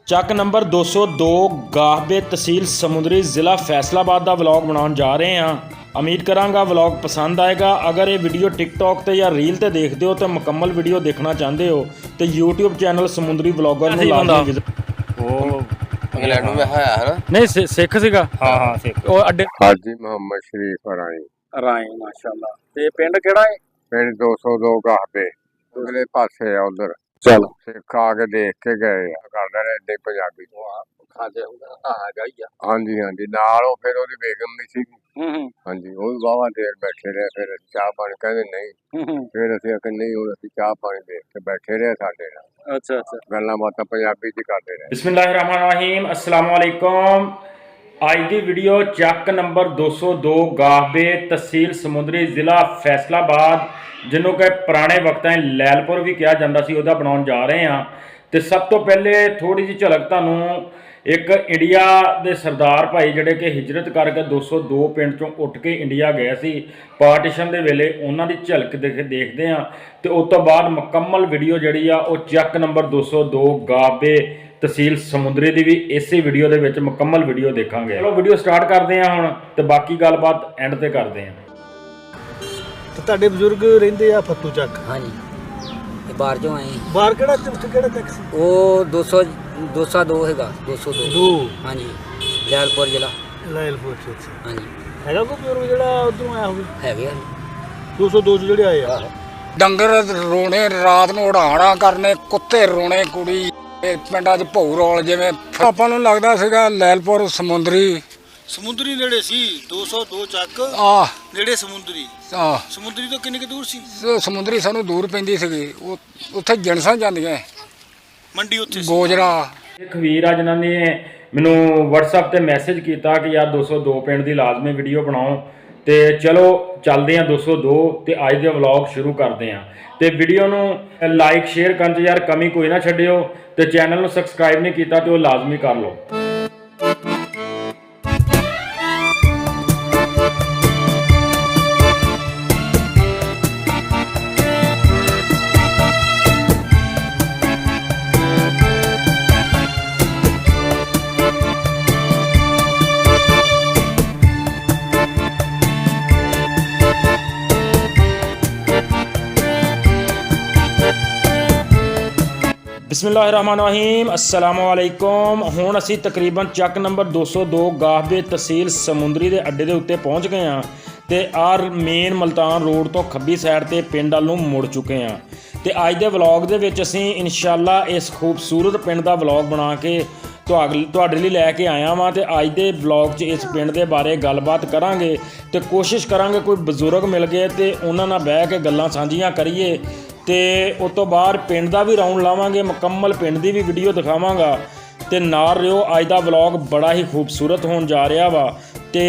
ਚੱਕ ਨੰਬਰ 202 ਗਾਹਬੇ ਤਹਿਸੀਲ ਸਮੁੰਦਰੀ ਜ਼ਿਲ੍ਹਾ ਫੈਸਲਾਬਾਦ ਦਾ ਵਲੌਗ ਬਣਾਉਣ ਜਾ ਰਹੇ ਹਾਂ। ਉਮੀਦ ਕਰਾਂਗਾ ਵਲੌਗ ਪਸੰਦ ਆਏਗਾ। ਅਗਰ ਇਹ ਵੀਡੀਓ ਟਿਕਟੌਕ ਤੇ ਜਾਂ ਰੀਲ ਤੇ ਦੇਖਦੇ ਹੋ ਤਾਂ ਮੁਕੰਮਲ ਵੀਡੀਓ ਦੇਖਣਾ ਚਾਹੁੰਦੇ ਹੋ ਤੇ YouTube ਚੈਨਲ ਸਮੁੰਦਰੀ ਵਲੌਗਰ ਨੂੰ ਲਾਜ਼ਮੀ ਵਿਜ਼ਿਟ। ਉਹ ਇੰਗਲੈਂਡ ਨੂੰ ਵਿਆਹਿਆ ਹੈ ਨਾ। ਨਹੀਂ ਸਿੱਖ ਸੀਗਾ। ਹਾਂ ਸਿੱਖ ਉਹ ਅੱਡੇ ਹਾਜੀ ਮੁਹੰਮਦ ਸ਼ਰੀਫ ਰਾਈ ਰਾਏ ਮਾਸ਼ਾਅੱਲਾ। ਤੇ ਪਿੰਡ ਕਿਹੜਾ ਹੈ? ਪਿੰਡ 202 ਗਾਹਬੇ ਅਗਲੇ ਪਾਸੇ ਆ ਉਧਰ। ਚਲੋ ਸਿੱਖ ਆ ਕੇ ਦੇਖ ਕੇ ਗਏ ਆ, ਕਰਦੇ ਰਹੇ ਏਦਾਂ ਹੀ ਪੰਜਾਬੀ। ਖਾਦੇ ਹੈਗਾ ਹੀ ਆ। ਹਾਂਜੀ ਹਾਂਜੀ, ਨਾਲ ਉਹ ਫਿਰ ਉਹਦੀ ਬੇਗਮ ਵੀ ਸੀ। ਹਾਂਜੀ, ਉਹ ਵੀ ਵਾਹਵਾ ਦੇਰ ਬੈਠੇ ਰਹੇ। ਫਿਰ ਚਾਹ ਪਾਣੀ ਕਹਿੰਦੇ ਨਹੀਂ, ਫਿਰ ਅਸੀਂ ਆਖਿਆ ਨਹੀਂ, ਹੁਣ ਅਸੀਂ ਚਾਹ ਪਾਣੀ ਦੇਖ ਕੇ ਬੈਠੇ ਰਹੇ ਸਾਡੇ ਨਾਲ। ਅੱਛਾ ਗੱਲਾਂ ਬਾਤਾਂ ਪੰਜਾਬੀ ਚ ਕਰਦੇ ਰਹੇ। ਬਿਸਮਿल्लाहिर्रहमानिर्रहीम, अस्सलाम वालेकुम। ਅੱਜ ਦੀ ਵੀਡੀਓ ਚੱਕ ਨੰਬਰ 202 ਗਾਹਬੇ ਤਹਿਸੀਲ ਸਮੁੰਦਰੀ ਜ਼ਿਲ੍ਹਾ ਫੈਸਲਾਬਾਦ, ਜਿਹਨੂੰ ਕਿ ਪੁਰਾਣੇ ਵਕਤਾਂ ਲੈਲਪੁਰ ਵੀ ਕਿਹਾ ਜਾਂਦਾ ਸੀ, ਉਹਦਾ ਬਣਾਉਣ ਜਾ ਰਹੇ ਹਾਂ। ਤੇ ਸਭ ਤੋਂ ਪਹਿਲੇ ਥੋੜੀ ਜਿਹੀ ਝਲਕ ਤੁਹਾਨੂੰ ਇੱਕ ਇੰਡੀਆ ਦੇ ਸਰਦਾਰ ਭਾਈ ਜਿਹੜੇ ਕਿ ਹਿਜਰਤ ਕਰਕੇ 202 ਪਿੰਡ ਚੋਂ ਉੱਠ ਕੇ ਇੰਡੀਆ ਗਏ ਸੀ ਪਾਰਟੀਸ਼ਨ ਦੇ ਵੇਲੇ, ਉਹਨਾਂ ਦੀ ਝਲਕ ਦੇਖਦੇ ਹਾਂ। ਤੇ ਉਸ ਤੋਂ ਬਾਅਦ ਮੁਕੰਮਲ ਵੀਡੀਓ ਜਿਹੜੀ ਆ ਉਹ ਚੱਕ ਨੰਬਰ 202 ਗਾਹਬੇ ਤਹਿਸੀਲ ਸਮੁੰਦਰੀ ਦੀ ਵੀ ਇਸੇ ਵੀਡੀਓ ਦੇ ਵਿੱਚ ਮੁਕੰਮਲ ਵੀਡੀਓ ਦੇਖਾਂਗੇ। ਚਲੋ ਵੀਡੀਓ ਸਟਾਰਟ ਕਰਦੇ ਹਾਂ ਹੁਣ, ਤੇ ਬਾਕੀ ਗੱਲਬਾਤ ਐਂਡ ਤੇ ਕਰਦੇ ਹਾਂ। ਤੇ ਤੁਹਾਡੇ ਬਜ਼ੁਰਗ ਰਹਿੰਦੇ ਆ ਫੱਤੂ ਚੱਕ। ਹਾਂਜੀ, ਇਹ ਬਾਹਰ ਚੋਂ ਆਏ। ਬਾਹਰ ਕਿਹੜਾ ਉੱਥੇ ਕਿਹੜਾ ਚੱਕ ਸੀ? ਉਹ 202 ਹੈਗਾ, 202। ਦੋ ਹਾਂਜੀ, ਲੈਲਪੁਰ ਜ਼ਿਲ੍ਹਾ। ਲਾਇਲਪੁਰ ਚ। ਅੱਛਾ, ਹਾਂਜੀ ਹੈਗਾ ਕੋਈ ਬਜ਼ੁਰਗ ਜਿਹੜਾ ਉਧਰੋਂ ਆਇਆ ਹੋਵੇ? ਹੈਗੇ ਆ। 202 ਚ ਜਿਹੜੇ ਆਏ ਆ। ਡੰਗਰ ਰੋਣੇ ਰਾਤ ਨੂੰ ਉਡਾਣਾ ਕਰਨੇ, ਕੁੱਤੇ ਰੋਣੇ, ਕੁੜੀ ਪਿੰਡਾਂ 'ਚ ਭੌ ਰੌਲ। ਜਿਵੇਂ ਆਪਾਂ ਨੂੰ ਲੱਗਦਾ ਸੀਗਾ ਲੈਲਪੁਰ ਸਮੁੰਦਰੀ ਨੇੜੇ ਸੀ 202 ਚੱਕ ਆ ਨੇੜੇ ਸਮੁੰਦਰੀ। ਆ ਸਮੁੰਦਰੀ ਤੋਂ ਕਿੰਨੇ ਕੁ ਦੂਰ ਸੀ? ਸਮੁੰਦਰੀ ਸਾਨੂੰ ਦੂਰ ਪੈਂਦੀ ਸੀਗੀ। ਉੱਥੇ ਜਿਣਸਾਂ ਜਾਂਦੀਆਂ, ਮੰਡੀ ਉੱਥੇ ਸੀ। ਗੋਜਰਾ। ਇੱਕ ਵੀਰ ਆ ਜਿਨ੍ਹਾਂ ਨੇ ਮੈਨੂੰ WhatsApp ਤੇ ਮੈਸੇਜ ਕੀਤਾ ਕਿ ਯਾਰ 202 ਪਿੰਡ ਦੀ ਲਾਜ਼ਮੀ ਵੀਡੀਓ ਬਣਾਓ। ਤੇ ਚਲੋ ਚੱਲਦੇ ਹਾਂ 202 ਤੇ ਅੱਜ ਦੇ ਵਲੌਗ ਸ਼ੁਰੂ ਕਰਦੇ ਹਾਂ। ਤੇ ਵੀਡੀਓ ਨੂੰ ਲਾਈਕ ਸ਼ੇਅਰ ਕਰਨ 'ਚ ਯਾਰ ਕਮੀ ਕੋਈ ਨਾ ਛੱਡਿਓ, ਤੇ ਚੈਨਲ ਨੂੰ ਸਬਸਕ੍ਰਾਈਬ ਨਹੀਂ ਕੀਤਾ ਤੇ ਉਹ ਲਾਜ਼ਮੀ ਕਰ ਲਓ। ਬਿਸਮਿल्लाहिर्रहमानिर्रहीम, अस्सलाम वालेकुम। ਹੁਣ ਅਸੀਂ ਤਕਰੀਬਨ ਚੱਕ ਨੰਬਰ 202 ਗਾਹਬੇ ਤਹਿਸੀਲ ਸਮੁੰਦਰੀ ਦੇ ਅੱਡੇ ਦੇ ਉੱਤੇ ਪਹੁੰਚ ਗਏ ਹਾਂ। ਤੇ ਆਰ ਮੇਨ ਮਲਤਾਨ ਰੋਡ ਤੋਂ ਖੱਬੀ ਸਾਈਡ ਤੇ ਪਿੰਡ ਵੱਲ ਨੂੰ ਮੁੜ ਚੁੱਕੇ ਹਾਂ। ਤੇ ਅੱਜ ਦੇ ਵਲੌਗ ਦੇ ਵਿੱਚ ਅਸੀਂ ਇਨਸ਼ਾਅੱਲਾ ਇਸ ਖੂਬਸੂਰਤ ਪਿੰਡ ਦਾ ਵਲੌਗ ਬਣਾ ਕੇ ਤੁਹਾਡੇ ਲਈ ਲੈ ਕੇ ਆਇਆ ਵਾਂ। ਤੇ ਅੱਜ ਦੇ ਵਲੌਗ 'ਚ ਇਸ ਪਿੰਡ ਦੇ ਬਾਰੇ ਗੱਲਬਾਤ ਕਰਾਂਗੇ ਤੇ ਕੋਸ਼ਿਸ਼ ਕਰਾਂਗੇ ਕੋਈ ਬਜ਼ੁਰਗ ਮਿਲ ਗਏ ਤੇ ਉਹਨਾਂ ਨਾਲ ਬਹਿ ਕੇ ਗੱਲਾਂ ਸਾਂਝੀਆਂ ਕਰੀਏ। ਤੇ ਉਸ ਤੋਂ ਬਾਅਦ ਪਿੰਡ ਦਾ ਵੀ ਰਾਊਂਡ ਲਾਵਾਂਗੇ, ਮੁਕੰਮਲ ਪਿੰਡ ਦੀ ਵੀ ਵੀਡੀਓ ਦਿਖਾਵਾਂਗਾ। ਤੇ ਨਾਲ ਰਿਓ, ਅੱਜ ਦਾ ਵਲੌਗ ਬੜਾ ਹੀ ਖੂਬਸੂਰਤ ਹੋਣ ਜਾ ਰਿਹਾ ਵਾ। ਤੇ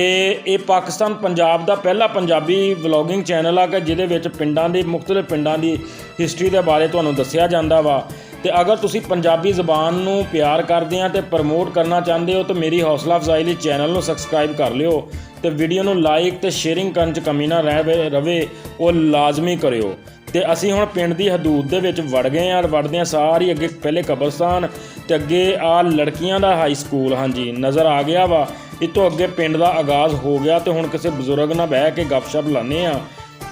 ਇਹ ਪਾਕਿਸਤਾਨ ਪੰਜਾਬ ਦਾ ਪਹਿਲਾ ਪੰਜਾਬੀ ਵਲੌਗਿੰਗ ਚੈਨਲ ਆ ਕਿ ਜਿਹਦੇ ਵਿੱਚ ਪਿੰਡਾਂ ਦੀ ਮੁਖਤਲਿਫ ਪਿੰਡਾਂ ਦੀ ਹਿਸਟਰੀ ਦੇ ਬਾਰੇ ਤੁਹਾਨੂੰ ਦੱਸਿਆ ਜਾਂਦਾ ਵਾ। ਤੇ ਅਗਰ ਤੁਸੀਂ ਪੰਜਾਬੀ ਜ਼ਬਾਨ ਨੂੰ ਪਿਆਰ ਕਰਦੇ ਆ ਤੇ ਪ੍ਰਮੋਟ ਕਰਨਾ ਚਾਹੁੰਦੇ ਹੋ ਤਾਂ ਮੇਰੀ ਹੌਸਲਾ ਅਫਜ਼ਾਈ ਲਈ ਚੈਨਲ ਨੂੰ ਸਬਸਕ੍ਰਾਈਬ ਕਰ ਲਿਓ ਤੇ ਵੀਡੀਓ ਨੂੰ ਲਾਈਕ ਤੇ ਸ਼ੇਅਰਿੰਗ ਕਰਨ 'ਚ ਕਮੀ ਨਾ ਰਵੇ, ਉਹ ਲਾਜ਼ਮੀ ਕਰਿਓ। ਤੇ ਅਸੀਂ ਹੁਣ ਪਿੰਡ ਦੀ ਹਦੂਦ ਦੇ ਵਿੱਚ ਵੜ ਗਏ ਹਾਂ। ਵੜਦਿਆਂ ਸਾਰੀ ਅੱਗੇ ਪਹਿਲੇ ਕਬਰਸਤਾਨ ਤੇ ਅੱਗੇ ਆ ਲੜਕੀਆਂ ਦਾ ਹਾਈ ਸਕੂਲ ਹਾਂਜੀ ਨਜ਼ਰ ਆ ਗਿਆ ਵਾ। ਇਹ ਤੋਂ ਅੱਗੇ ਪਿੰਡ ਦਾ ਆਗਾਜ਼ ਹੋ ਗਿਆ। ਤੇ ਹੁਣ ਕਿਸੇ ਬਜ਼ੁਰਗ ਨਾਲ ਬਹਿ ਕੇ ਗੱਪਸ਼ਪ ਲਾਉਂਦੇ ਹਾਂ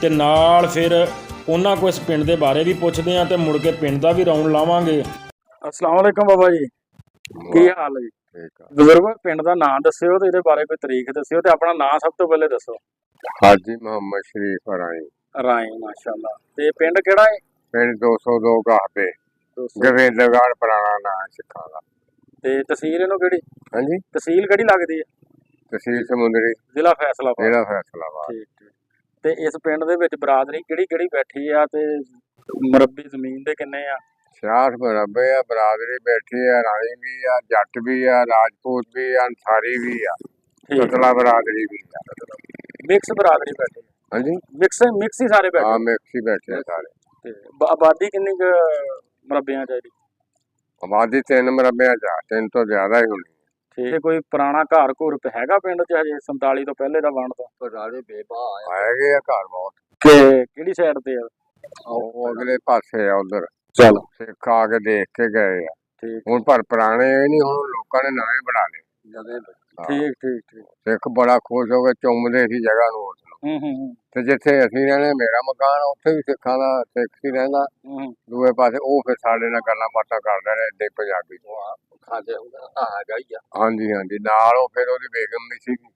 ਤੇ ਨਾਲ ਫਿਰ ਉਹਨਾਂ ਕੋਲ ਇਸ ਪਿੰਡ ਦੇ ਬਾਰੇ ਵੀ ਪੁੱਛਦੇ ਹਾਂ ਤੇ ਮੁੜ ਕੇ ਪਿੰਡ ਦਾ ਵੀ ਰਾਊਂਡ ਲਾਵਾਂਗੇ। अस्सलाम वालेकुम बाबा जी, ਕੀ ਹਾਲ ਹੈ ਜੀ? ਠੀਕ ਆ। ਬਜ਼ੁਰਗੋ ਪਿੰਡ ਦਾ ਨਾਂ ਦੱਸਿਓ ਤੇ ਇਹਦੇ ਬਾਰੇ ਕੋਈ ਤਾਰੀਖ ਦੱਸਿਓ ਤੇ ਆਪਣਾ ਨਾਂ ਸਭ ਤੋਂ ਪਹਿਲੇ ਦੱਸੋ। ਹਾਜੀ ਮੁਹੰਮਦ ਸ਼ਰੀਫ ਰਾਈ। ਰਾਏ ਮਾਸ਼ਾਅੱਲਾ। ਤੇ ਪਿੰਡ ਕਿਹੜਾ ਹੈ? ਪਿੰਡ 202 ਗਾਹਬੇ, ਗੋਬਿੰਦਗੜ੍ਹ ਪੁਰਾਣਾ ਨਾਂ ਸਿੱਖਾਂ ਦਾ। ਤੇ ਤਹਿਸੀਲ ਇਹਨੂੰ ਕਿਹੜੀ? ਹਾਂਜੀ, ਤਹਿਸੀਲ ਕਿਹੜੀ ਲੱਗਦੀ ਹੈ? ਤਹਿਸੀਲ ਸਮੁੰਦਰੀ ਜ਼ਿਲ੍ਹਾ ਫੈਸਲਾਬਾਦ। ਜ਼ਿਲ੍ਹਾ ਫੈਸਲਾਬਾਦ। ਠੀਕ ਠੀਕ। ਤੇ ਇਸ ਪਿੰਡ ਦੇ ਵਿੱਚ ਬਰਾਦਰੀ ਕਿਹੜੀ ਕਿਹੜੀ ਬੈਠੀ ਆ ਤੇ ਮੁਰੱਬੀ ਜ਼ਮੀਨ ਦੇ ਕਿੰਨੇ ਆ? 66 ਮੁਰੱਬੇ ਆ। ਬਰਾਦਰੀ ਬੈਠੀ ਆ, ਰਾਣੀ ਵੀ ਆ, ਜੱਟ ਵੀ ਆ, ਰਾਜਪੂਤ ਵੀ ਆ, ਅੰਸਾਰੀ ਵੀ ਆ, ਕਤਲਾ ਬਰਾਦਰੀ ਵੀ ਆ। ਮਿਕਸ ਬਰਾਦਰੀ ਬੈਠੀ। ਹਾਂਜੀ, ਮਿਕਸ ਹੀ ਸਾਰੇ ਬੈਠੇ। ਹਾਂ ਮਿਕਸ ਹੀ ਬੈਠੇ ਆ ਸਾਰੇ। ਤੇ ਆਬਾਦੀ ਕਿੰਨੀ ਕੁ ਮੁਰੱਬਿਆਂ ਚਾਹੀਦੀ? ਆਬਾਦੀ 3 ਮੁਰੱਬਿਆਂ ਚ ਆ, 3 ਤੋਂ ਜ਼ਿਆਦਾ ਹੀ ਹੋਣੀ। ਠੀਕ। ਕੋਈ ਪੁਰਾਣਾ ਘਰ ਘੁਰ ਹੈਗਾ ਪਿੰਡ 'ਚ ਹਜੇ 47 ਤੋਂ ਪਹਿਲੇ ਦਾ ਬਣਦਾ? ਪੁਰਾਣੇ ਬੇਬਾ ਹੈਗੇ ਆ ਘਰ ਬਹੁਤ। ਤੇ ਕਿਹੜੀ ਸਾਈਡ ਤੇ ਆ? ਉਹ ਅਗਲੇ ਪਾਸੇ ਆ ਉਧਰ। ਚਲੋ ਸਿੱਖ ਆ ਕੇ ਦੇਖ ਕੇ ਗਏ ਆ। ਠੀਕ ਹੁਣ ਪਰ ਪੁਰਾਣੇ ਇਹ ਨਹੀਂ, ਹੁਣ ਲੋਕਾਂ ਨੇ ਨਵੇਂ ਬਣਾ ਲਏ। ਠੀਕ ਠੀਕ ਠੀਕ ਸਿੱਖ ਬੜਾ ਖੁਸ਼ ਹੋ ਕੇ ਚੁੰਮਦੇ ਸੀ ਜਗ੍ਹਾ ਨੂੰ ਉਸ ਨੂੰ। ਤੇ ਜਿੱਥੇ ਅਸੀਂ ਰਹਿੰਦੇ, ਮੇਰਾ ਮਕਾਨ ਉੱਥੇ ਵੀ ਸਿੱਖਾਂ ਦਾ ਸਿੱਖ ਹੀ ਰਹਿੰਦਾ। ਦੂਏ ਪਾਸੇ ਉਹ ਫਿਰ ਸਾਡੇ ਨਾਲ ਗੱਲਾਂ ਬਾਤਾਂ ਕਰਦੇ ਰਹੇ ਏਡੇ ਪੰਜਾਬੀ ਤੋਂ। ਖਾਂਦੇ ਹੁੰਦਾ ਹੈਗਾ ਹੀ ਆ। ਹਾਂਜੀ ਹਾਂਜੀ, ਨਾਲ ਉਹ ਫਿਰ ਉਹਦੀ ਬੇਗਮ ਵੀ ਸੀਗੀ।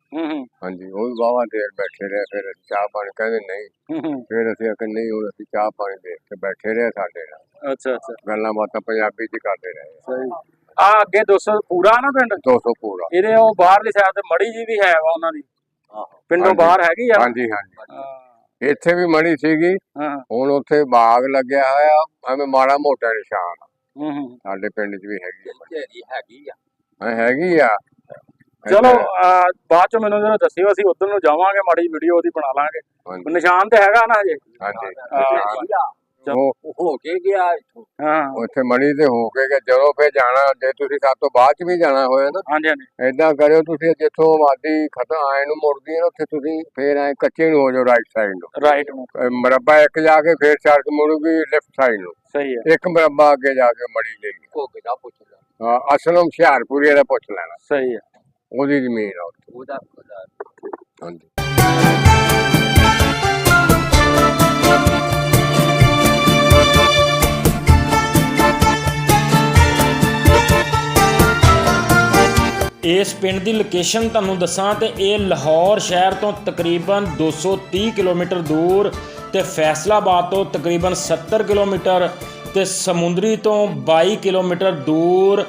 ਹਾਂਜੀ, ਉਹ ਵੀ ਵਾਹਵਾ ਦੇਰ ਬੈਠੇ ਰਹੇ। ਫਿਰ ਚਾਹ ਪਾਣੀ ਕਹਿੰਦੇ ਨਹੀਂ, ਫਿਰ ਅਸੀਂ ਆਖਿਆ ਨਹੀਂ, ਹੁਣ ਅਸੀਂ ਚਾਹ ਪਾਣੀ ਦੇ ਕੇ ਬੈਠੇ ਰਹੇ ਸਾਡੇ ਨਾਲ। ਅੱਛਾ ਅੱਛਾ, ਗੱਲਾਂ ਬਾਤਾਂ ਪੰਜਾਬੀ ਚ ਕਰਦੇ ਰਹੇ। ਸਹੀ। ਆ ਅੱਗੇ 200 ਪੂਰਾ ਨਾ ਪਿੰਡ 200 ਪੂਰਾ। ਇਹਦੇ ਉਹ ਬਾਹਰਲੀ ਸਾਈਡ ਤੇ ਮੜੀ ਜੀ ਵੀ ਹੈ ਵਾ ਉਹਨਾਂ ਦੀ, ਪਿੰਡੋਂ ਹਾਂਜੀ। ਬਾਹਰ ਹੈਗੀ ਆ। ਹਾਂਜੀ ਹਾਂਜੀ, ਇੱਥੇ ਵੀ ਮੜੀ ਸੀਗੀ। ਹਾਂ ਹੁਣ ਉੱਥੇ ਬਾਗ ਲੱਗਿਆ ਹੋਇਆ, ਐਵੇਂ ਮਾੜਾ ਮੋਟਾ ਨਿਸ਼ਾਨ ਸਾਡੇ ਪਿੰਡ ਚ ਵੀ ਹੈਗੀ ਆ। ਢੇਰੀ ਹੈਗੀ ਆ। ਹੈਗੀ ਆ। ਚਲੋ ਬਾਅਦ ਚ ਮੈਨੂੰ ਜਦੋਂ ਦੱਸਿਓ, ਅਸੀਂ ਉਧਰ ਨੂੰ ਜਾਵਾਂਗੇ, ਮਾੜੀ ਵੀਡੀਓ ਉਹਦੀ ਬਣਾ ਲਾਂਗੇ। ਹਾਂਜੀ ਨਿਸ਼ਾਨ ਤੇ ਹੈਗਾ ਨਾ ਹਜੇ। ਹਾਂਜੀ, ਉਹ ਹੋ ਕੇ ਗਿਆ ਇੱਥੋਂ। ਹਾਂ ਉੱਥੇ ਮਣੀ ਤੇ ਹੋ ਕੇ ਗਏ। ਜਦੋਂ ਫੇਰ ਜਾਣਾ, ਜੇ ਤੁਸੀਂ ਸਾਡੇ ਤੋਂ ਬਾਅਦ ਚ ਵੀ ਜਾਣਾ ਹੋਇਆ ਨਾ, ਹਾਂਜੀ ਹਾਂਜੀ, ਏਦਾਂ ਕਰਿਓ, ਤੁਸੀਂ ਜਿੱਥੋਂ ਆਬਾਦੀ ਖਤਮ ਆਏ ਨੂੰ ਮੁੜਦੀ ਹੈ ਨਾ, ਉੱਥੇ ਤੁਸੀਂ ਫੇਰ ਐ ਕੱਚੇ ਨੂੰ ਹੋ ਜਾਓ, ਰਾਈਟ ਸਾਈਡ ਨੂੰ। ਰਾਈਟ ਨੂੰ ਮੁਰੱਬਾ ਇੱਕ ਜਾ ਕੇ ਫੇਰ ਸੜਕ ਮੁੜੂਗੀ ਲੈਫਟ ਸਾਈਡ ਨੂੰ। ਸਹੀ ਹੈ। ਇੱਕ ਮੁਰੱਬਾ ਅੱਗੇ ਜਾ ਕੇ ਮੜੀ ਜਾਏਗੀ। ਭੋਗ ਦਾ ਪੁੱਛ ਲੈ। ਹਾਂ, ਅਸਲਮ ਹੁਸ਼ਿਆਰਪੁਰੀ ਦਾ ਪੁੱਛ ਲੈਣਾ, ਸਹੀ ਹੈ। ਉਹਦੀ ਜ਼ਮੀਨ ਆ ਉੱਥੇ। ਉਹਦਾ ਹਾਂਜੀ। ਇਸ ਪਿੰਡ ਦੀ ਲੋਕੇਸ਼ਨ ਤੁਹਾਨੂੰ ਦੱਸਾਂ ਤੇ ਇਹ ਲਾਹੌਰ ਸ਼ਹਿਰ ਤੋਂ ਤਕਰੀਬਨ 230 ਕਿਲੋਮੀਟਰ ਦੂਰ ਤੇ ਫੈਸਲਾਬਾਦ ਤੋਂ ਤਕਰੀਬਨ 70 ਕਿਲੋਮੀਟਰ ਤੇ ਸਮੁੰਦਰੀ ਤੋਂ 22 ਕਿਲੋਮੀਟਰ ਦੂਰ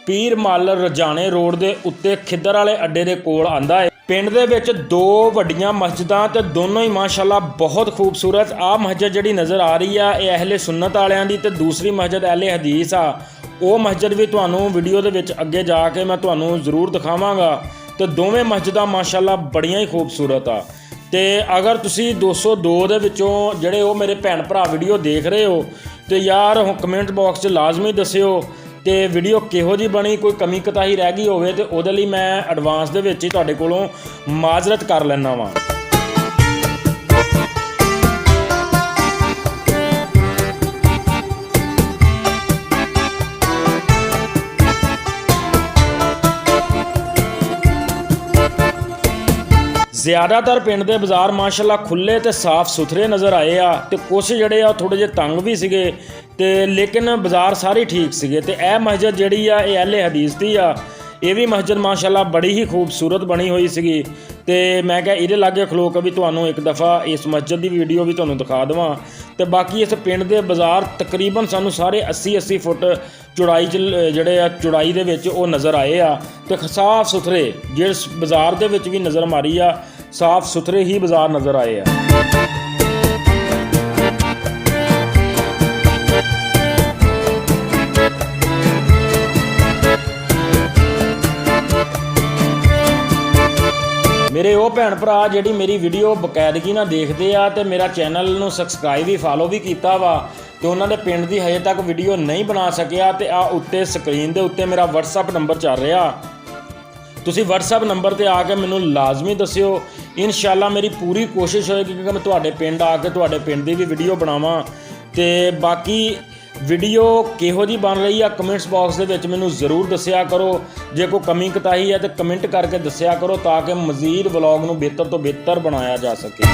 ਪੀਰ ਮੱਲ ਰਜਾਣੇ ਰੋਡ ਦੇ ਉੱਤੇ ਖਿੱਦਰ ਵਾਲੇ ਅੱਡੇ ਦੇ ਕੋਲ ਆਂਦਾ ਹੈ। ਪਿੰਡ ਦੇ ਵਿੱਚ ਦੋ ਵੱਡੀਆਂ ਮਸਜਿਦਾਂ ਤੇ ਦੋਨੋਂ ਹੀ ਮਾਸ਼ਾਅੱਲਾ ਬਹੁਤ ਖੂਬਸੂਰਤ। ਆਹ ਮਸਜਿਦ ਜਿਹੜੀ ਨਜ਼ਰ ਆ ਰਹੀ ਆ, ਇਹ ਅਹਿਲੇ ਸੁਨਨਤ ਵਾਲਿਆਂ ਦੀ, ਤੇ ਦੂਸਰੀ ਮਸਜਿਦ ਅਹਿਲੇ ਹਦੀਸ ਆ। ਉਹ ਮਸਜਿਦ ਵੀ ਤੁਹਾਨੂੰ ਵੀਡੀਓ ਦੇ ਵਿੱਚ ਅੱਗੇ ਜਾ ਕੇ ਮੈਂ ਤੁਹਾਨੂੰ ਜ਼ਰੂਰ ਦਿਖਾਵਾਂਗਾ। ਤੇ ਦੋਵੇਂ ਮਸਜਿਦਾਂ ਮਾਸ਼ਾਅੱਲਾ ਬੜੀਆਂ ਹੀ ਖੂਬਸੂਰਤ ਆ। ਤੇ ਅਗਰ ਤੁਸੀਂ 202 ਦੇ ਵਿੱਚੋਂ ਜਿਹੜੇ ਉਹ ਮੇਰੇ ਭੈਣ ਭਰਾ ਵੀਡੀਓ ਦੇਖ ਰਹੇ ਹੋ, ਤੇ ਯਾਰ ਕਮੈਂਟ ਬਾਕਸ 'ਚ ਲਾਜ਼ਮੀ ਦੱਸਿਓ ਤੇ ਵੀਡੀਓ ਕਿਹੋ ਜਿਹੀ ਬਣੀ। ਕੋਈ ਕਮੀ ਕਤਾਹੀ ਰਹਿ ਗਈ ਹੋਵੇ ਤੇ ਉਹਦੇ ਲਈ ਮੈਂ ਐਡਵਾਂਸ ਦੇ ਵਿੱਚ ਹੀ ਤੁਹਾਡੇ ਕੋਲੋਂ ਮਾਜ਼ਰਤ ਕਰ ਲੈਣਾ ਵਾਂ। ਜ਼ਿਆਦਾਤਰ ਪਿੰਡ ਦੇ ਬਾਜ਼ਾਰ ਮਾਸ਼ਾਅੱਲਾ ਖੁੱਲੇ ਤੇ ਸਾਫ਼ ਸੁਥਰੇ ਨਜ਼ਰ ਆਏ ਆ, ਤੇ ਕੁਛ ਜਿਹੜੇ ਆ ਥੋੜੇ ਜਿਹੇ ਤੰਗ ਵੀ ਸੀਗੇ, ਤੇ ਲੇਕਿਨ ਬਾਜ਼ਾਰ ਸਾਰੇ ਠੀਕ ਸੀਗੇ। ਤੇ ਇਹ ਮਸਜਿਦ ਜਿਹੜੀ ਆ, ਇਹ ਅਹਿਲੇ ਹਦੀਸ ਦੀ ਆ। ਇਹ ਵੀ ਮਸਜਿਦ ਮਾਸ਼ਾਅੱਲਾ ਬੜੀ ਹੀ ਖੂਬਸੂਰਤ ਬਣੀ ਹੋਈ ਸੀਗੀ। ਤੇ ਮੈਂ ਕਿਹਾ ਇਹਦੇ ਲਾਗੇ ਖਲੋ ਕੇ ਵੀ ਤੁਹਾਨੂੰ ਇੱਕ ਦਫਾ ਇਸ ਮਸਜਿਦ ਦੀ ਵੀਡੀਓ ਵੀ ਤੁਹਾਨੂੰ ਦਿਖਾ ਦੇਵਾਂ। ਤੇ ਬਾਕੀ ਇਸ ਪਿੰਡ ਦੇ ਬਾਜ਼ਾਰ ਤਕਰੀਬਨ ਸਾਨੂੰ ਸਾਰੇ 80 ਫੁੱਟ ਚੌੜਾਈ 'ਚ ਜਿਹੜੇ ਆ ਚੌੜਾਈ ਦੇ ਵਿੱਚ ਉਹ ਨਜ਼ਰ ਆਏ ਆ, ਤੇ ਸਾਫ਼ ਸੁਥਰੇ। ਜਿਸ ਬਾਜ਼ਾਰ ਦੇ ਵਿੱਚ ਵੀ ਨਜ਼ਰ ਮਾਰੀ ਆ, ਸਾਫ਼ ਸੁਥਰੇ ਹੀ ਬਾਜ਼ਾਰ ਨਜ਼ਰ ਆਏ ਆ। ਮੇਰੇ ਉਹ ਭੈਣ ਭਰਾ ਜਿਹੜੀ ਮੇਰੀ ਵੀਡੀਓ ਬਕਾਇਦਗੀ ਨਾਲ ਦੇਖਦੇ ਆ ਤੇ ਮੇਰਾ ਚੈਨਲ ਨੂੰ ਸਬਸਕ੍ਰਾਈਬ ਵੀ ਫਾਲੋ ਵੀ ਕੀਤਾ ਵਾ, ਤੇ ਉਹਨਾਂ ਦੇ ਪਿੰਡ ਦੀ ਹਜੇ ਤੱਕ ਵੀਡੀਓ ਨਹੀਂ ਬਣਾ ਸਕਿਆ, ਤੇ ਆ ਉੱਤੇ ਸਕਰੀਨ ਦੇ ਉੱਤੇ ਮੇਰਾ WhatsApp ਨੰਬਰ ਚੱਲ ਰਿਹਾ। ਤੁਸੀਂ WhatsApp ਨੰਬਰ ਤੇ ਆ ਕੇ ਮੈਨੂੰ ਲਾਜ਼ਮੀ ਦੱਸਿਓ। ਇਨਸ਼ਾਅੱਲਾ ਮੇਰੀ ਪੂਰੀ ਕੋਸ਼ਿਸ਼ ਹੋਏਗੀ ਕਿ ਮੈਂ ਤੁਹਾਡੇ ਪਿੰਡ ਆ ਕੇ ਤੁਹਾਡੇ ਪਿੰਡ ਦੀ ਵੀ ਵੀਡੀਓ ਬਣਾਵਾਂ। ਤੇ ਬਾਕੀ ਵੀਡੀਓ ਕਿਹੋ ਜਿਹੀ ਬਣ ਰਹੀ ਆ ਕਮੈਂਟਸ ਬਾਕਸ ਦੇ ਵਿੱਚ ਮੈਨੂੰ ਜ਼ਰੂਰ ਦੱਸਿਆ ਕਰੋ। ਜੇ ਕੋਈ ਕਮੀ ਕਤਾਹੀ ਹੈ ਤਾਂ ਕਮੈਂਟ ਕਰਕੇ ਦੱਸਿਆ ਕਰੋ, ਤਾਂ ਕਿ ਮਜ਼ੀਦ ਵਲੌਗ ਨੂੰ ਬਿਹਤਰ ਤੋਂ ਬਿਹਤਰ ਬਣਾਇਆ ਜਾ ਸਕੇ।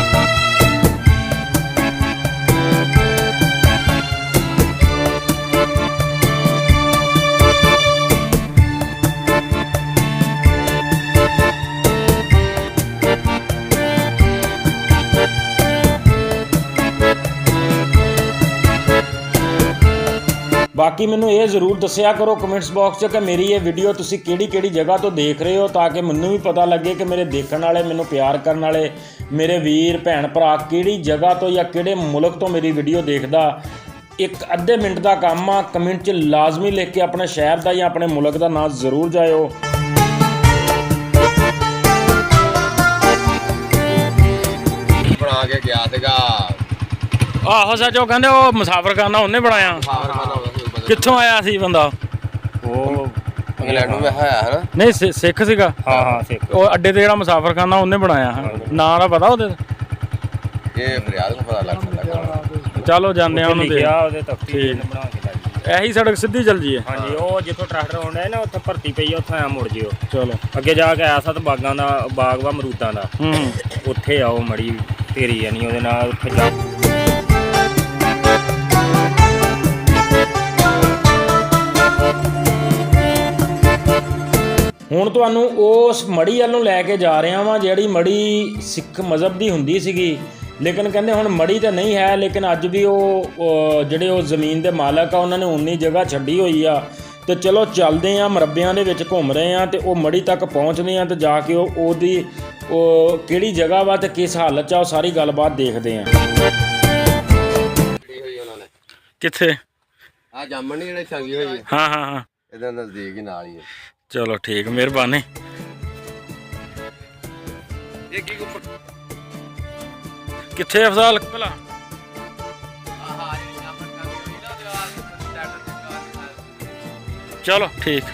ਬਾਕੀ ਮੈਨੂੰ ਇਹ ਜ਼ਰੂਰ ਦੱਸਿਆ ਕਰੋ ਕਮੈਂਟਸ ਬਾਕਸ 'ਚ ਕਿ ਮੇਰੀ ਇਹ ਵੀਡੀਓ ਤੁਸੀਂ ਕਿਹੜੀ ਜਗ੍ਹਾ ਤੋਂ ਦੇਖ ਰਹੇ ਹੋ, ਤਾਂ ਕਿ ਮੈਨੂੰ ਵੀ ਪਤਾ ਲੱਗੇ ਕਿ ਮੇਰੇ ਦੇਖਣ ਵਾਲੇ, ਮੈਨੂੰ ਪਿਆਰ ਕਰਨ ਵਾਲੇ ਮੇਰੇ ਵੀਰ ਭੈਣ ਭਰਾ ਕਿਹੜੀ ਜਗ੍ਹਾ ਤੋਂ ਜਾਂ ਕਿਹੜੇ ਮੁਲਕ ਤੋਂ ਮੇਰੀ ਵੀਡੀਓ ਦੇਖਦਾ। ਇੱਕ ਅੱਧੇ ਮਿੰਟ ਦਾ ਕੰਮ ਆ, ਕਮੈਂਟ 'ਚ ਲਾਜ਼ਮੀ ਲਿਖ ਕੇ ਆਪਣੇ ਸ਼ਹਿਰ ਦਾ ਜਾਂ ਆਪਣੇ ਮੁਲਕ ਦਾ ਨਾਮ ਜ਼ਰੂਰ ਜਾਇਓ। ਬਣਾ ਕੇ ਗਿਆ ਸੀਗਾ। ਆਹੋ ਸੱਚ, ਉਹ ਕਹਿੰਦੇ ਉਹ ਮੁਸਾਫਰਖਾਨਾ ਉਹਨੇ ਬਣਾਇਆ। ਕਿੱਥੋਂ ਆਇਆ ਸੀ ਬੰਦਾ? ਉਹ ਇੰਗਲੈਂਡ ਨੂੰ ਆਇਆ ਹੈ ਨਾ। ਨਹੀਂ ਸਿੱਖ ਸੀਗਾ। ਹਾਂ ਸਿੱਖ। ਉਹ ਅੱਡੇ ਤੇ ਜਿਹੜਾ ਮੁਸਾਫਰਖਾਨਾ ਉਹਨੇ ਬਣਾਇਆ ਹੈ। ਨਾਂ ਦਾ ਪਤਾ ਉਹਦੇ? ਇਹ ਫਰਿਆਦ ਨੂੰ ਪਤਾ ਲੱਗ ਸਕਦਾ। ਚਲੋ ਜਾਂਦੇ ਆ ਉਹਨੂੰ ਲਿਖਿਆ ਉਹਦੇ ਤਖਤੀ ਠੀਕ। ਬਣਾ ਕੇ ਲਾਈ। ਇਹੀ ਸੜਕ ਸਿੱਧੀ ਚੱਲ ਜੀ ਹੈ। ਹਾਂਜੀ ਉਹ ਜਿੱਥੋਂ ਟਰੈਕਟਰ ਆਉਂਦਾ ਹੈ ਨਾ ਉੱਥੇ ਭਰਤੀ ਪਈ ਆ ਉੱਥੇ ਆ ਮੁੜ ਜਿਓ ਚਲੋ ਅੱਗੇ ਜਾ ਕੇ ਆਸਾ ਤਾਂ ਬਾਗਾਂ ਦਾ ਬਾਗ ਵਾ ਅਮਰੂਦਾਂ ਦਾ ਹੂੰ ਉੱਥੇ ਆਓ ਮੜੀ ਤੇਰੀ ਜਾਨੀ ਉਹਦੇ ਨਾਲ ਉੱਥੇ ਜਾ ਹੁਣ ਤੁਹਾਨੂੰ ਉਸ ਮੜੀ ਵੱਲ ਨੂੰ ਲੈ ਕੇ ਜਾ ਰਿਹਾ ਵਾਂ ਜਿਹੜੀ ਮੜੀ ਸਿੱਖ ਮਜ਼ਹਬ ਦੀ ਹੁੰਦੀ ਸੀਗੀ, ਲੇਕਿਨ ਕਹਿੰਦੇ ਹੁਣ ਮੜੀ ਤਾਂ ਨਹੀਂ ਹੈ, ਲੇਕਿਨ ਅੱਜ ਵੀ ਉਹ ਜਿਹੜੇ ਉਹ ਜ਼ਮੀਨ ਦੇ ਮਾਲਕ ਆ ਉਹਨਾਂ ਨੇ ਉਨੀ ਜਗ੍ਹਾ ਛੱਡੀ ਹੋਈ ਆ। ਤੇ ਚਲੋ ਚੱਲਦੇ ਆ, ਮਰੱਬਿਆਂ ਦੇ ਵਿੱਚ ਘੁੰਮ ਰਹੇ ਆ ਤੇ ਉਹ ਮੜੀ ਤੱਕ ਪਹੁੰਚਦੇ ਆ ਤੇ ਜਾ ਕੇ ਉਹਦੀ ਕਿਹੜੀ ਜਗ੍ਹਾ ਵਾ ਤੇ ਕਿਸ ਹਾਲਤ 'ਚ ਆ ਉਹ ਸਾਰੀ ਗੱਲਬਾਤ ਦੇਖਦੇ ਆ। ਹੋਈ ਉਹਨਾਂ ਨੇ ਕਿੱਥੇ? ਆ ਜਾਮਣ ਨੀ ਜਿਹੜੇ ਛੰਗੀ ਹੋਈ ਹੈ ਹਾਂ ਹਾਂ ਹਾਂ ਇਹਦੇ ਨਜ਼ਦੀਕ ਹੀ ਨਾਲ ਹੀ ਹੈ। ਚਲੋ ਠੀਕ, ਮਿਹਰਬਾਨੀ। ਇਹ ਕੀ ਕਿੱਥੇ ਅਫਜ਼ਾਲ ਭਲਾ? ਆਹ ਜਾਮਣ ਛੰਗੀ ਹੋਈ ਨਾ ਤੇ ਚਲੋ ਠੀਕ।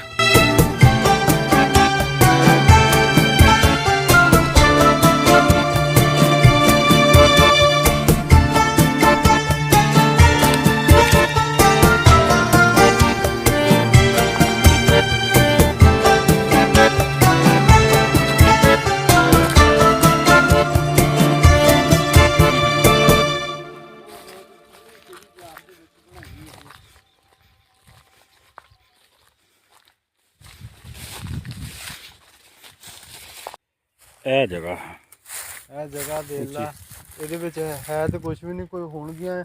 ਇਹ ਜਗ੍ਹਾ ਦੇਖ ਲਾ, ਇਹਦੇ ਵਿੱਚ ਹੈ ਤਾਂ ਕੁਝ ਵੀ ਨਹੀਂ, ਕੋਈ ਹੋਣਗੀਆਂ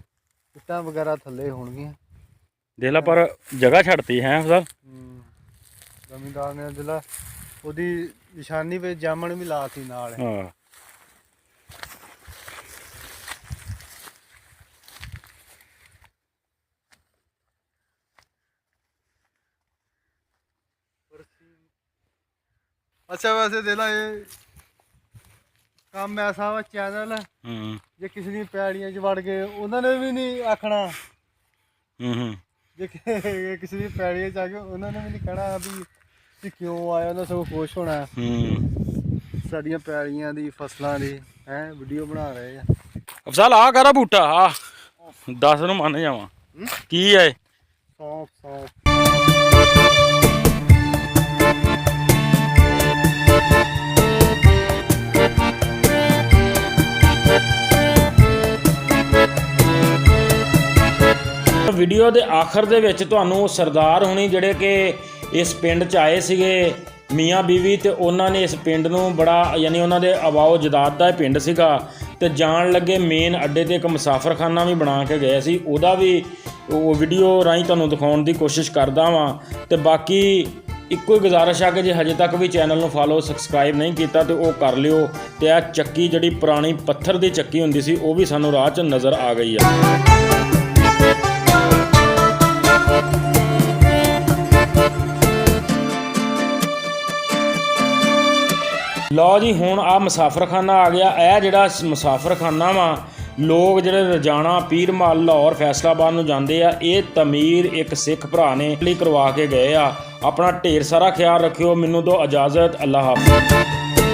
ਇੱਟਾਂ ਵਗੈਰਾ ਥੱਲੇ ਹੋਣਗੀਆਂ। ਦੇਖ ਲਾ ਪਰ ਜਗ੍ਹਾ ਛੱਡਤੀ ਹੈ ਅਫਜ਼ਾਲ। ਜ਼ਮੀਂਦਾਰ ਨੇ ਜਿਹੜਾ ਉਹਦੀ ਨਿਸ਼ਾਨੀ ਵਿੱਚ ਜਾਮਣ ਵੀ ਲਾਤੀ ਨਾਲ। ਹਾਂ ਅੱਛਾ ਵੈਸੇ ਦੇਖ ਲਾ ਇਹ ਕੰਮ ਐਸਾ ਵਾ ਚੈਨਲ, ਹੂੰ ਜੇ ਕਿਸੇ ਦੀ ਪੈੜੀਆਂ 'ਚ ਵੜ ਗਏ ਉਹਨਾਂ ਨੇ ਵੀ ਨਹੀਂ ਆਖਣਾ, ਹੂੰ ਜੇ ਕਿਸੇ ਦੀ ਪੈੜੀਆਂ 'ਚ ਆ ਗਏ ਉਹਨਾਂ ਨੇ ਵੀ ਨਹੀਂ ਕਹਿਣਾ ਵੀ ਕਿਉਂ ਆਇਆ, ਉਹਨਾਂ ਸਗੋਂ ਖੁਸ਼ ਹੋਣਾ ਹੂੰ। ਸਾਡੀਆਂ ਪੈੜੀਆਂ ਦੀ ਫਸਲਾਂ ਦੀ ਵੀਡੀਓ ਬਣਾ ਰਹੇ ਆ। ਅਫਜ਼ਾਲ ਆ ਕਰਾ ਬੂਟਾ ਆ 10 ਨੂੰ ਮੰਨ ਜਾਵਾਂ ਕੀ ਹੈ? ਸੌਂਫ ਵੀਡੀਓ ਦੇ ਆਖਰ ਦੇ ਵਿੱਚ ਤੁਹਾਨੂੰ ਸਰਦਾਰ ਹੁਣੀ ਜਿਹੜੇ ਕਿ ਇਸ ਪਿੰਡ 'ਚ ਆਏ ਸੀਗੇ, ਮੀਆਂ ਬੀਵੀ, ਤੇ ਉਹਨਾਂ ਨੇ ਇਸ ਪਿੰਡ ਨੂੰ ਬੜਾ ਯਾਨੀ ਉਹਨਾਂ ਦੇ ਆਵਾਓ ਜਦਾਦ ਦਾ ਪਿੰਡ ਸੀਗਾ ਤੇ ਜਾਣ ਲੱਗੇ ਮੇਨ ਅੱਡੇ ਤੇ ਇੱਕ ਮੁਸਾਫਰਖਾਨਾ ਵੀ ਬਣਾ ਕੇ ਗਏ ਸੀ, ਉਹਦਾ ਵੀ ਉਹ ਵੀਡੀਓ ਰਾਹੀਂ ਤੁਹਾਨੂੰ ਦਿਖਾਉਣ ਦੀ ਕੋਸ਼ਿਸ਼ ਕਰਦਾ ਵਾਂ। ਤੇ ਬਾਕੀ ਇੱਕੋ ਹੀ ਗੁਜ਼ਾਰਿਸ਼ ਆ ਕਿ ਜੇ ਹਜੇ ਤੱਕ ਵੀ ਚੈਨਲ ਨੂੰ ਫਾਲੋ ਸਬਸਕ੍ਰਾਈਬ ਨਹੀਂ ਕੀਤਾ ਤੇ ਉਹ ਕਰ ਲਿਓ। ਤੇ ਆ ਚੱਕੀ ਜਿਹੜੀ ਪੁਰਾਣੀ ਪੱਥਰ ਦੀ ਚੱਕੀ ਹੁੰਦੀ ਸੀ ਉਹ ਵੀ ਸਾਨੂੰ ਰਾਹ 'ਚ ਨਜ਼ਰ ਆ ਗਈ ਆ। ਲਓ ਜੀ ਹੁਣ ਆ ਮੁਸਾਫਰਖਾਨਾ ਆ ਗਿਆ। ਇਹ ਜਿਹੜਾ ਮੁਸਾਫਰਖਾਨਾ ਵਾ ਲੋਕ ਜਿਹੜੇ ਰੋਜ਼ਾਨਾ ਪੀਰ ਮਹੱਲ ਲਾਹੌਰ ਫੈਸਲਾਬਾਦ ਨੂੰ ਜਾਂਦੇ ਆ, ਇਹ ਤਮੀਰ ਇੱਕ ਸਿੱਖ ਭਰਾ ਨੇ ਲਈ ਕਰਵਾ ਕੇ ਗਏ ਆ। ਆਪਣਾ ਢੇਰ ਸਾਰਾ ਖਿਆਲ ਰੱਖਿਓ। ਮੈਨੂੰ ਦਿਓ ਇਜਾਜ਼ਤ। ਅੱਲਾਹ ਹਾਫਿਜ਼।